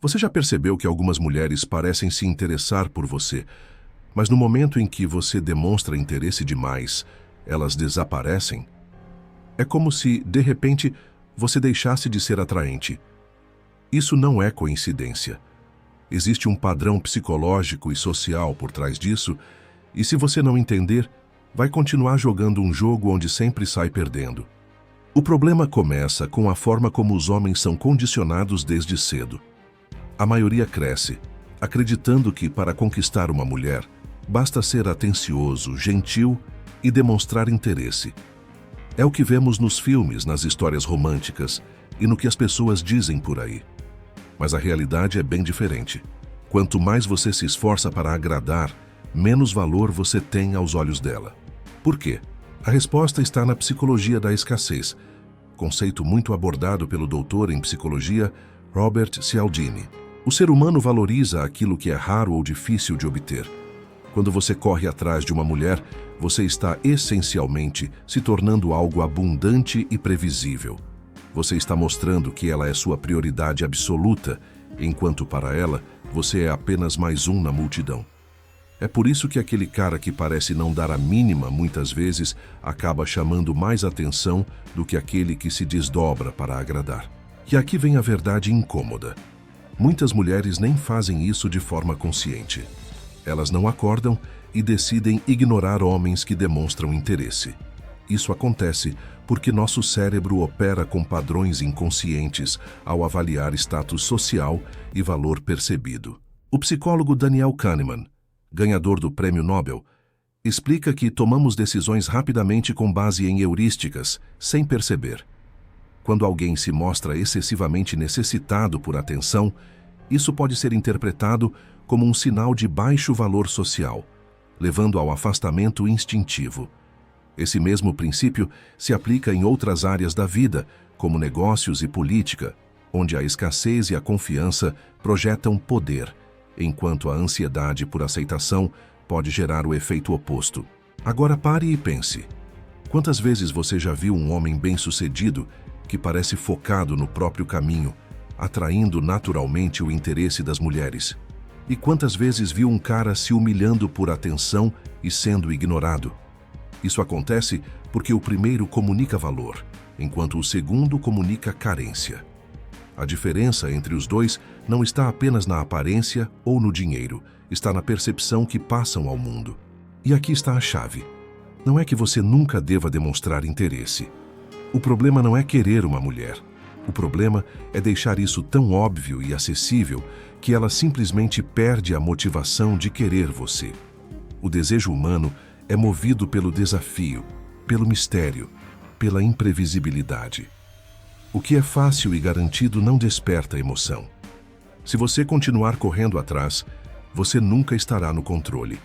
Você já percebeu que algumas mulheres parecem se interessar por você, mas no momento em que você demonstra interesse demais, elas desaparecem? É como se, de repente, você deixasse de ser atraente. Isso não é coincidência. Existe um padrão psicológico e social por trás disso, e se você não entender, vai continuar jogando um jogo onde sempre sai perdendo. O problema começa com a forma como os homens são condicionados desde cedo. A maioria cresce, acreditando que para conquistar uma mulher, basta ser atencioso, gentil e demonstrar interesse. É o que vemos nos filmes, nas histórias românticas e no que as pessoas dizem por aí. Mas a realidade é bem diferente. Quanto mais você se esforça para agradar, menos valor você tem aos olhos dela. Por quê? A resposta está na psicologia da escassez, conceito muito abordado pelo doutor em psicologia Robert Cialdini. O ser humano valoriza aquilo que é raro ou difícil de obter. Quando você corre atrás de uma mulher, você está essencialmente se tornando algo abundante e previsível. Você está mostrando que ela é sua prioridade absoluta, enquanto para ela, você é apenas mais um na multidão. É por isso que aquele cara que parece não dar a mínima, muitas vezes, acaba chamando mais atenção do que aquele que se desdobra para agradar. E aqui vem a verdade incômoda. Muitas mulheres nem fazem isso de forma consciente. Elas não acordam e decidem ignorar homens que demonstram interesse. Isso acontece porque nosso cérebro opera com padrões inconscientes ao avaliar status social e valor percebido. O psicólogo Daniel Kahneman, ganhador do Prêmio Nobel, explica que tomamos decisões rapidamente com base em heurísticas, sem perceber. Quando alguém se mostra excessivamente necessitado por atenção, isso pode ser interpretado como um sinal de baixo valor social, levando ao afastamento instintivo. Esse mesmo princípio se aplica em outras áreas da vida, como negócios e política, onde a escassez e a confiança projetam poder, enquanto a ansiedade por aceitação pode gerar o efeito oposto. Agora pare e pense. Quantas vezes você já viu um homem bem-sucedido que parece focado no próprio caminho, atraindo naturalmente o interesse das mulheres? E quantas vezes viu um cara se humilhando por atenção e sendo ignorado? Isso acontece porque o primeiro comunica valor, enquanto o segundo comunica carência. A diferença entre os dois não está apenas na aparência ou no dinheiro, está na percepção que passam ao mundo. E aqui está a chave. Não é que você nunca deva demonstrar interesse. O problema não é querer uma mulher. O problema é deixar isso tão óbvio e acessível que ela simplesmente perde a motivação de querer você. O desejo humano é movido pelo desafio, pelo mistério, pela imprevisibilidade. O que é fácil e garantido não desperta emoção. Se você continuar correndo atrás, você nunca estará no controle.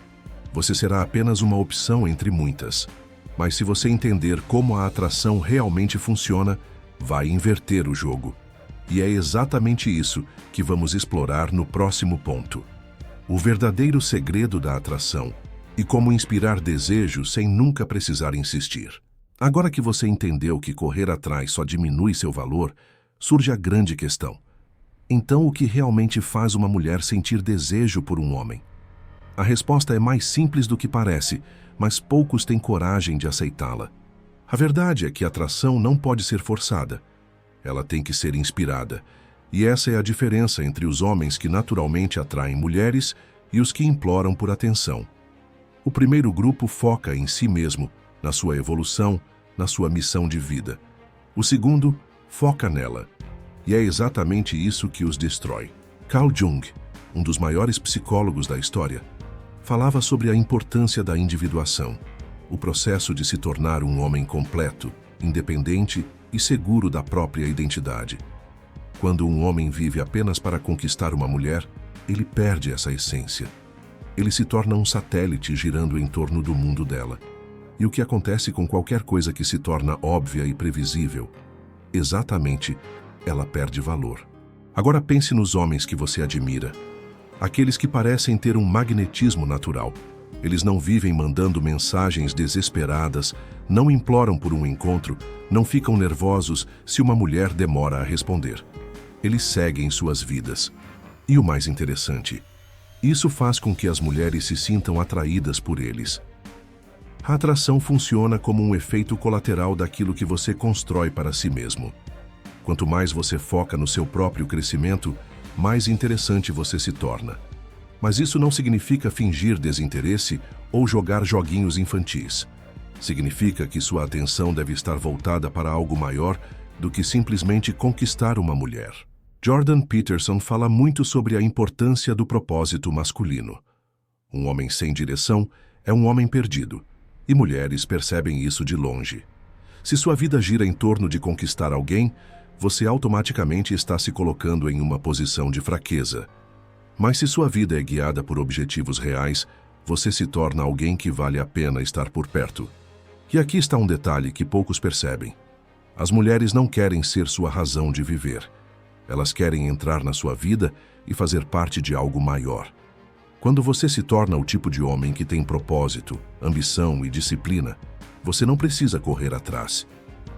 Você será apenas uma opção entre muitas. Mas se você entender como a atração realmente funciona, vai inverter o jogo. E é exatamente isso que vamos explorar no próximo ponto. O verdadeiro segredo da atração e como inspirar desejo sem nunca precisar insistir. Agora que você entendeu que correr atrás só diminui seu valor, surge a grande questão. Então, o que realmente faz uma mulher sentir desejo por um homem? A resposta é mais simples do que parece, mas poucos têm coragem de aceitá-la. A verdade é que a atração não pode ser forçada. Ela tem que ser inspirada. E essa é a diferença entre os homens que naturalmente atraem mulheres e os que imploram por atenção. O primeiro grupo foca em si mesmo, na sua evolução, na sua missão de vida. O segundo foca nela. E é exatamente isso que os destrói. Carl Jung, um dos maiores psicólogos da história, falava sobre a importância da individuação, o processo de se tornar um homem completo, independente e seguro da própria identidade. Quando um homem vive apenas para conquistar uma mulher, ele perde essa essência. Ele se torna um satélite girando em torno do mundo dela. E o que acontece com qualquer coisa que se torna óbvia e previsível? Exatamente, ela perde valor. Agora pense nos homens que você admira. Aqueles que parecem ter um magnetismo natural. Eles não vivem mandando mensagens desesperadas, não imploram por um encontro, não ficam nervosos se uma mulher demora a responder. Eles seguem suas vidas. E o mais interessante, isso faz com que as mulheres se sintam atraídas por eles. A atração funciona como um efeito colateral daquilo que você constrói para si mesmo. Quanto mais você foca no seu próprio crescimento, mais interessante você se torna. Mas isso não significa fingir desinteresse ou jogar joguinhos infantis. Significa que sua atenção deve estar voltada para algo maior do que simplesmente conquistar uma mulher. Jordan Peterson fala muito sobre a importância do propósito masculino. Um homem sem direção é um homem perdido, e mulheres percebem isso de longe. Se sua vida gira em torno de conquistar alguém, você automaticamente está se colocando em uma posição de fraqueza. Mas se sua vida é guiada por objetivos reais, você se torna alguém que vale a pena estar por perto. E aqui está um detalhe que poucos percebem. As mulheres não querem ser sua razão de viver. Elas querem entrar na sua vida e fazer parte de algo maior. Quando você se torna o tipo de homem que tem propósito, ambição e disciplina, você não precisa correr atrás.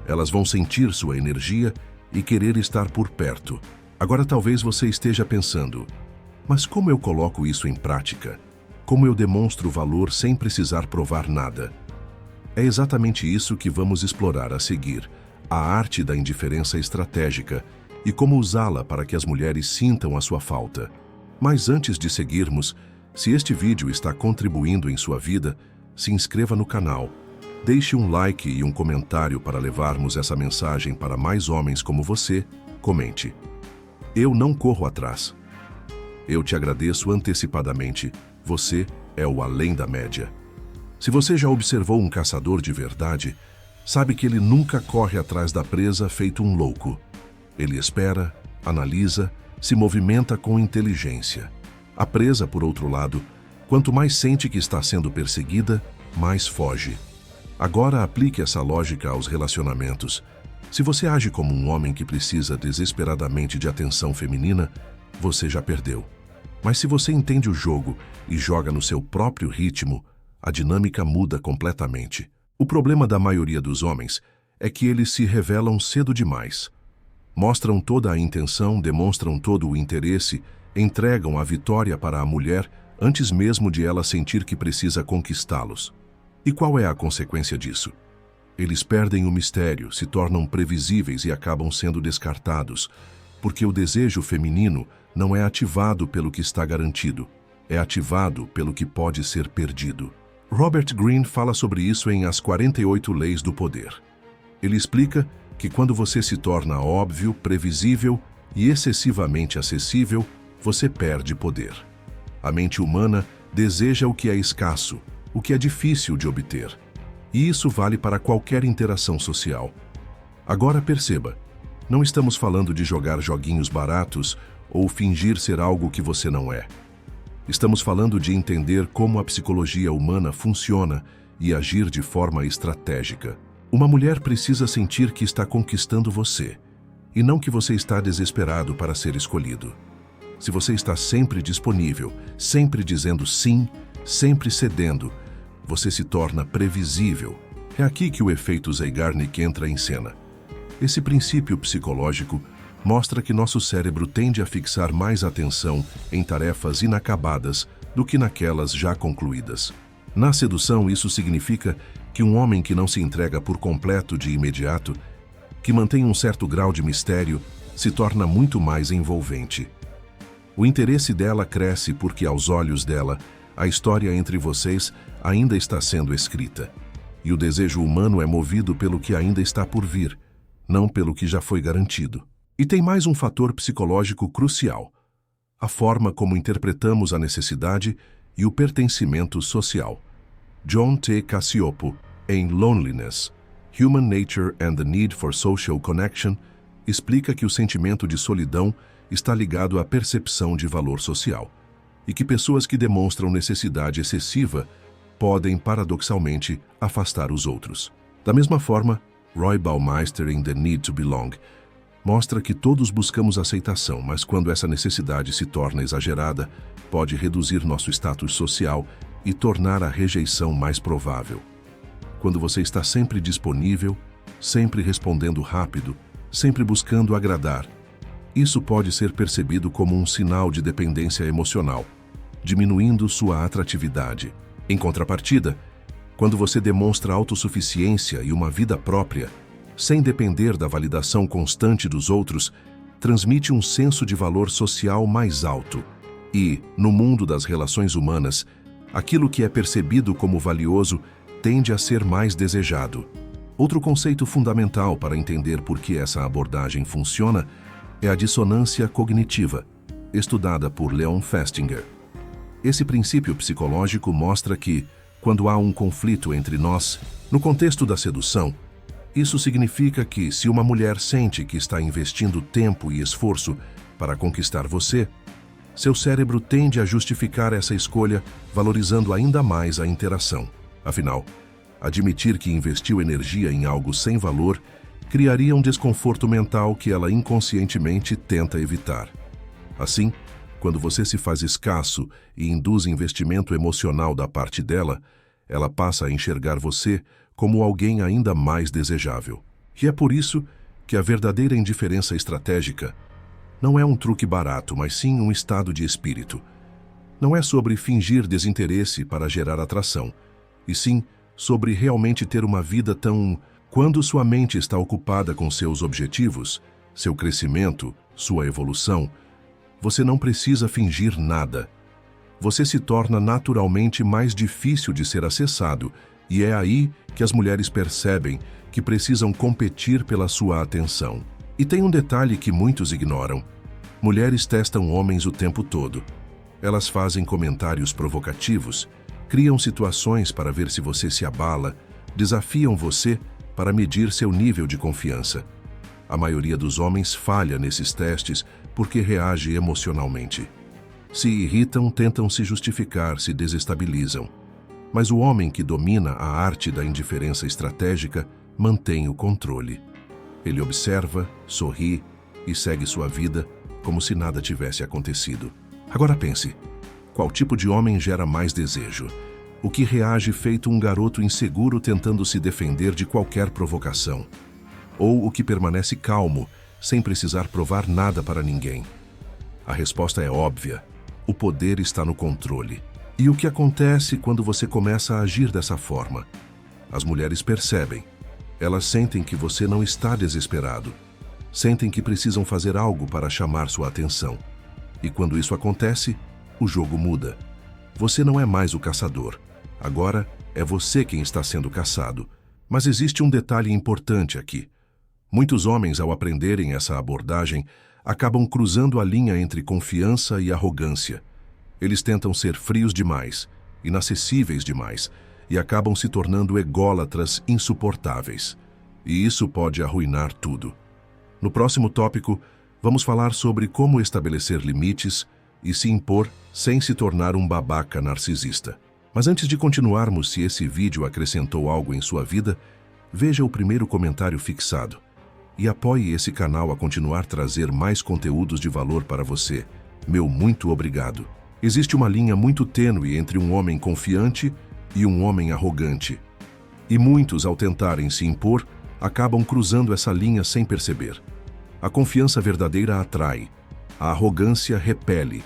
Elas vão sentir sua energia e querer estar por perto. Agora talvez você esteja pensando, mas como eu coloco isso em prática? Como eu demonstro valor sem precisar provar nada? É exatamente isso que vamos explorar a seguir, a arte da indiferença estratégica e como usá-la para que as mulheres sintam a sua falta. Mas antes de seguirmos, se este vídeo está contribuindo em sua vida, se inscreva no canal, deixe um like e um comentário para levarmos essa mensagem para mais homens como você. Comente: eu não corro atrás. Eu te agradeço antecipadamente, você é o além da média. Se você já observou um caçador de verdade, sabe que ele nunca corre atrás da presa feito um louco. Ele espera, analisa, se movimenta com inteligência. A presa, por outro lado, quanto mais sente que está sendo perseguida, mais foge. Agora aplique essa lógica aos relacionamentos. Se você age como um homem que precisa desesperadamente de atenção feminina, você já perdeu. Mas se você entende o jogo e joga no seu próprio ritmo, a dinâmica muda completamente. O problema da maioria dos homens é que eles se revelam cedo demais. Mostram toda a intenção, demonstram todo o interesse, entregam a vitória para a mulher antes mesmo de ela sentir que precisa conquistá-los. E qual é a consequência disso? Eles perdem o mistério, se tornam previsíveis e acabam sendo descartados, porque o desejo feminino não é ativado pelo que está garantido, é ativado pelo que pode ser perdido. Robert Greene fala sobre isso em As 48 Leis do Poder. Ele explica que quando você se torna óbvio, previsível e excessivamente acessível, você perde poder. A mente humana deseja o que é escasso, o que é difícil de obter. E isso vale para qualquer interação social. Agora perceba, não estamos falando de jogar joguinhos baratos ou fingir ser algo que você não é. Estamos falando de entender como a psicologia humana funciona e agir de forma estratégica. Uma mulher precisa sentir que está conquistando você, e não que você está desesperado para ser escolhido. Se você está sempre disponível, sempre dizendo sim, sempre cedendo, você se torna previsível. É aqui que o efeito Zeigarnik entra em cena. Esse princípio psicológico mostra que nosso cérebro tende a fixar mais atenção em tarefas inacabadas do que naquelas já concluídas. Na sedução, isso significa que um homem que não se entrega por completo de imediato, que mantém um certo grau de mistério, se torna muito mais envolvente. O interesse dela cresce porque, aos olhos dela, a história entre vocês ainda está sendo escrita. E o desejo humano é movido pelo que ainda está por vir, não pelo que já foi garantido. E tem mais um fator psicológico crucial: a forma como interpretamos a necessidade e o pertencimento social. John T. Cacioppo, em Loneliness, Human Nature and the Need for Social Connection, explica que o sentimento de solidão está ligado à percepção de valor social, e que pessoas que demonstram necessidade excessiva podem, paradoxalmente, afastar os outros. Da mesma forma, Roy Baumeister, em The Need to Belong, mostra que todos buscamos aceitação, mas quando essa necessidade se torna exagerada, pode reduzir nosso status social e tornar a rejeição mais provável. Quando você está sempre disponível, sempre respondendo rápido, sempre buscando agradar, Isso pode ser percebido como um sinal de dependência emocional, diminuindo sua atratividade. Em contrapartida, quando você demonstra autossuficiência e uma vida própria, sem depender da validação constante dos outros, transmite um senso de valor social mais alto. E, no mundo das relações humanas, aquilo que é percebido como valioso tende a ser mais desejado. Outro conceito fundamental para entender por que essa abordagem funciona é a dissonância cognitiva, estudada por Leon Festinger. Esse princípio psicológico mostra que, quando há um conflito entre nós, no contexto da sedução, isso significa que, se uma mulher sente que está investindo tempo e esforço para conquistar você, seu cérebro tende a justificar essa escolha, valorizando ainda mais a interação. Afinal, admitir que investiu energia em algo sem valor criaria um desconforto mental que ela inconscientemente tenta evitar. Assim, quando você se faz escasso e induz investimento emocional da parte dela, ela passa a enxergar você como alguém ainda mais desejável. E é por isso que a verdadeira indiferença estratégica não é um truque barato, mas sim um estado de espírito. Não é sobre fingir desinteresse para gerar atração, e sim sobre realmente ter uma vida tão... Quando sua mente está ocupada com seus objetivos, seu crescimento, sua evolução, você não precisa fingir nada. Você se torna naturalmente mais difícil de ser acessado, e é aí que as mulheres percebem que precisam competir pela sua atenção. E tem um detalhe que muitos ignoram. Mulheres testam homens o tempo todo. Elas fazem comentários provocativos, criam situações para ver se você se abala, desafiam você para medir seu nível de confiança. A maioria dos homens falha nesses testes porque reage emocionalmente. Se irritam, tentam se justificar, se desestabilizam. Mas o homem que domina a arte da indiferença estratégica mantém o controle. Ele observa, sorri e segue sua vida como se nada tivesse acontecido. Agora pense, qual tipo de homem gera mais desejo? O que reage feito um garoto inseguro tentando se defender de qualquer provocação? Ou o que permanece calmo, sem precisar provar nada para ninguém? A resposta é óbvia. O poder está no controle. E o que acontece quando você começa a agir dessa forma? As mulheres percebem. Elas sentem que você não está desesperado. Sentem que precisam fazer algo para chamar sua atenção. E quando isso acontece, o jogo muda. Você não é mais o caçador. Agora é você quem está sendo caçado. Mas existe um detalhe importante aqui. Muitos homens, ao aprenderem essa abordagem, acabam cruzando a linha entre confiança e arrogância. Eles tentam ser frios demais, inacessíveis demais, e acabam se tornando ególatras insuportáveis. E isso pode arruinar tudo. No próximo tópico, vamos falar sobre como estabelecer limites e se impor sem se tornar um babaca narcisista. Mas antes de continuarmos, se esse vídeo acrescentou algo em sua vida, veja o primeiro comentário fixado e apoie esse canal a continuar trazer mais conteúdos de valor para você. Meu muito obrigado. Existe uma linha muito tênue entre um homem confiante e um homem arrogante. E muitos, ao tentarem se impor, acabam cruzando essa linha sem perceber. A confiança verdadeira atrai, a arrogância repele.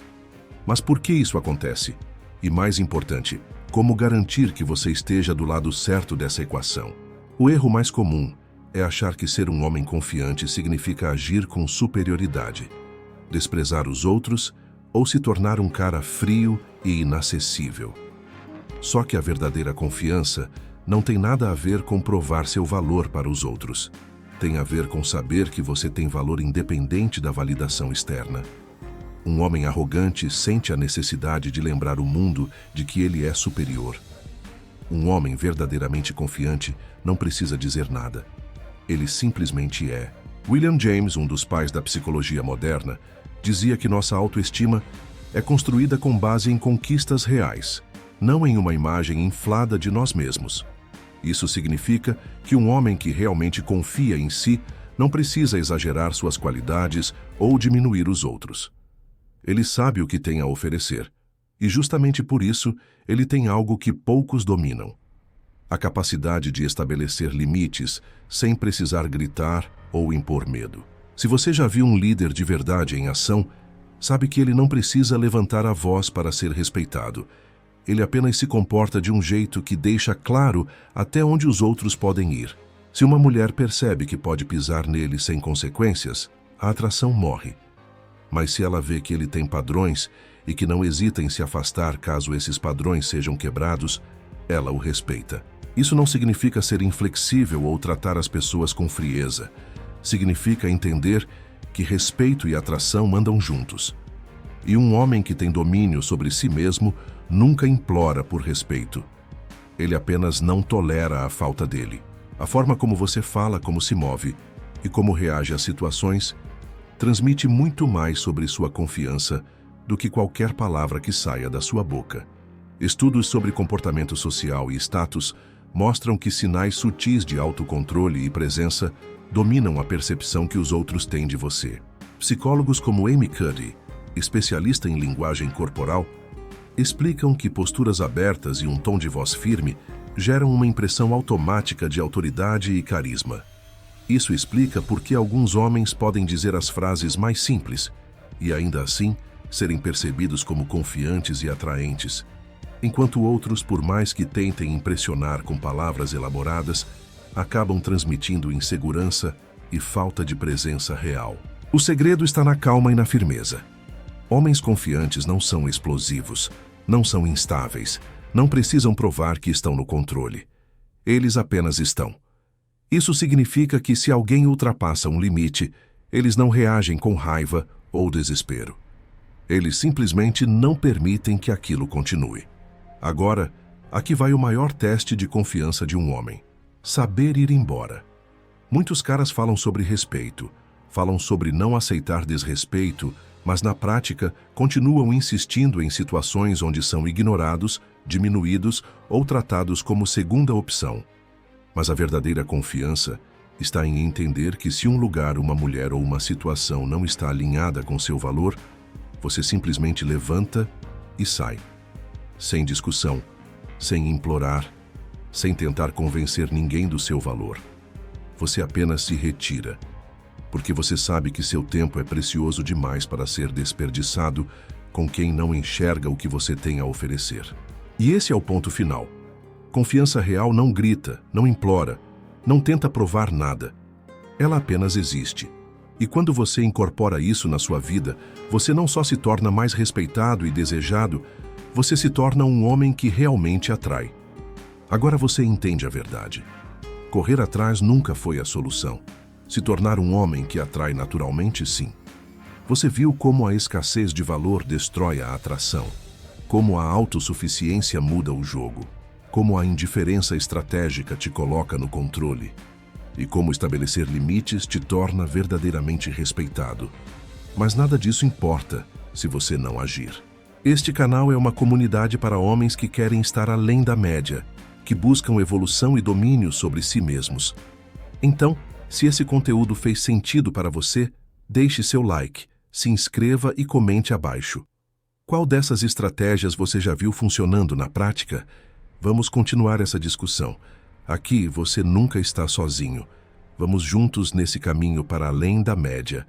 Mas por que isso acontece? E mais importante, como garantir que você esteja do lado certo dessa equação? O erro mais comum é achar que ser um homem confiante significa agir com superioridade, desprezar os outros ou se tornar um cara frio e inacessível. Só que a verdadeira confiança não tem nada a ver com provar seu valor para os outros. Tem a ver com saber que você tem valor independente da validação externa. Um homem arrogante sente a necessidade de lembrar o mundo de que ele é superior. Um homem verdadeiramente confiante não precisa dizer nada. Ele simplesmente é. William James, um dos pais da psicologia moderna, dizia que nossa autoestima é construída com base em conquistas reais, não em uma imagem inflada de nós mesmos. Isso significa que um homem que realmente confia em si não precisa exagerar suas qualidades ou diminuir os outros. Ele sabe o que tem a oferecer, e justamente por isso ele tem algo que poucos dominam: a capacidade de estabelecer limites sem precisar gritar ou impor medo. Se você já viu um líder de verdade em ação, sabe que ele não precisa levantar a voz para ser respeitado. Ele apenas se comporta de um jeito que deixa claro até onde os outros podem ir. Se uma mulher percebe que pode pisar nele sem consequências, a atração morre. Mas se ela vê que ele tem padrões e que não hesita em se afastar caso esses padrões sejam quebrados, ela o respeita. Isso não significa ser inflexível ou tratar as pessoas com frieza. Significa entender que respeito e atração andam juntos. E um homem que tem domínio sobre si mesmo nunca implora por respeito. Ele apenas não tolera a falta dele. A forma como você fala, como se move e como reage às situações transmite muito mais sobre sua confiança do que qualquer palavra que saia da sua boca. Estudos sobre comportamento social e status mostram que sinais sutis de autocontrole e presença dominam a percepção que os outros têm de você. Psicólogos como Amy Cuddy, especialista em linguagem corporal, explicam que posturas abertas e um tom de voz firme geram uma impressão automática de autoridade e carisma. Isso explica por que alguns homens podem dizer as frases mais simples e, ainda assim, serem percebidos como confiantes e atraentes, enquanto outros, por mais que tentem impressionar com palavras elaboradas, acabam transmitindo insegurança e falta de presença real. O segredo está na calma e na firmeza. Homens confiantes não são explosivos, não são instáveis, não precisam provar que estão no controle. Eles apenas estão. Isso significa que se alguém ultrapassa um limite, eles não reagem com raiva ou desespero. Eles simplesmente não permitem que aquilo continue. Agora, aqui vai o maior teste de confiança de um homem: saber ir embora. Muitos caras falam sobre respeito, falam sobre não aceitar desrespeito, mas na prática continuam insistindo em situações onde são ignorados, diminuídos ou tratados como segunda opção. Mas a verdadeira confiança está em entender que se um lugar, uma mulher ou uma situação não está alinhada com seu valor, você simplesmente levanta e sai. Sem discussão, sem implorar, sem tentar convencer ninguém do seu valor. Você apenas se retira, porque você sabe que seu tempo é precioso demais para ser desperdiçado com quem não enxerga o que você tem a oferecer. E esse é o ponto final. Confiança real não grita, não implora, não tenta provar nada. Ela apenas existe. E quando você incorpora isso na sua vida, você não só se torna mais respeitado e desejado, você se torna um homem que realmente atrai. Agora você entende a verdade. Correr atrás nunca foi a solução. Se tornar um homem que atrai naturalmente, sim. Você viu como a escassez de valor destrói a atração, como a autossuficiência muda o jogo, como a indiferença estratégica te coloca no controle e como estabelecer limites te torna verdadeiramente respeitado. Mas nada disso importa se você não agir. Este canal é uma comunidade para homens que querem estar além da média, que buscam evolução e domínio sobre si mesmos. Então, se esse conteúdo fez sentido para você, deixe seu like, se inscreva e comente abaixo. Qual dessas estratégias você já viu funcionando na prática? Vamos continuar essa discussão. Aqui você nunca está sozinho. Vamos juntos nesse caminho para além da média.